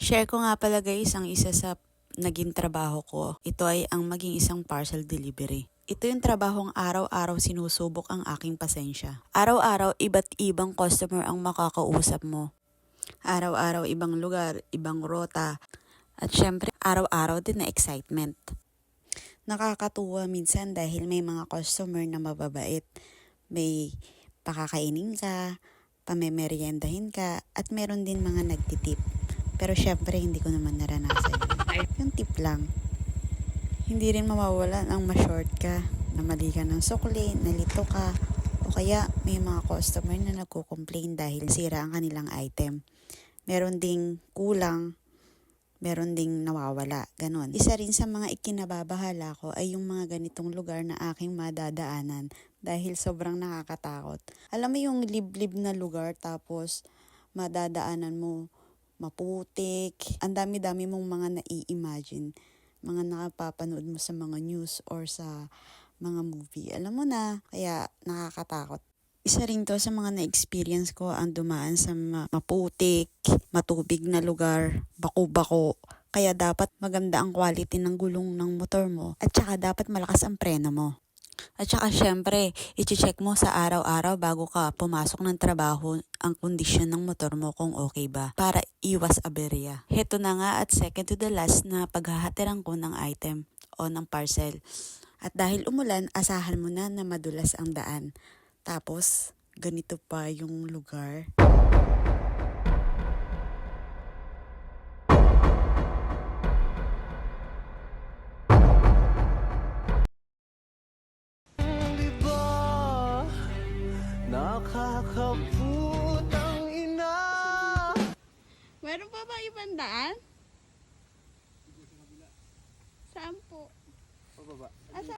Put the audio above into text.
Share ko nga pala guys, ang isa sa naging trabaho ko. Ito ay ang maging isang parcel delivery. Ito yung trabahong araw-araw sinusubok ang aking pasensya. Araw-araw, iba't ibang customer ang makakausap mo. Araw-araw, ibang lugar, ibang rota. At syempre, araw-araw din na excitement. Nakakatuwa minsan dahil may mga customer na mababait. May pakakainin ka, pamemeriendahin ka, at meron din mga nagtitip. Pero syempre, hindi ko naman naranasan yun. Yung tip lang. Hindi rin mawawala ang ma-short ka, na mali ka ng sukli, nalito ka, o kaya may mga customer na nagko-complain dahil sira ang kanilang item. Meron ding kulang, meron ding nawawala, ganon. Isa rin sa mga ikinababahala ko ay yung mga ganitong lugar na aking madadaanan dahil sobrang nakakatakot. Alam mo yung liblib na lugar tapos madadaanan mo maputik, ang dami-dami mong mga nai-imagine, mga nakapapanood mo sa mga news or sa mga movie. Alam mo na, kaya nakakatakot. Isa rin to sa mga na-experience ko ang dumaan sa maputik, matubig na lugar, bako-bako. Kaya dapat maganda ang quality ng gulong ng motor mo at saka dapat malakas ang preno mo. At saka syempre, i-check mo sa araw-araw bago ka pumasok ng trabaho ang kondisyon ng motor mo kung okay ba para iwas aberya. Heto na nga at second to the last na paghahatiran ko ng item o ng parcel. At dahil umulan, asahan mo na madulas ang daan. Tapos, ganito pa yung lugar. Nakakaputang ina. Meron pa ba ibang daan? Saan po? Pababa. Asa?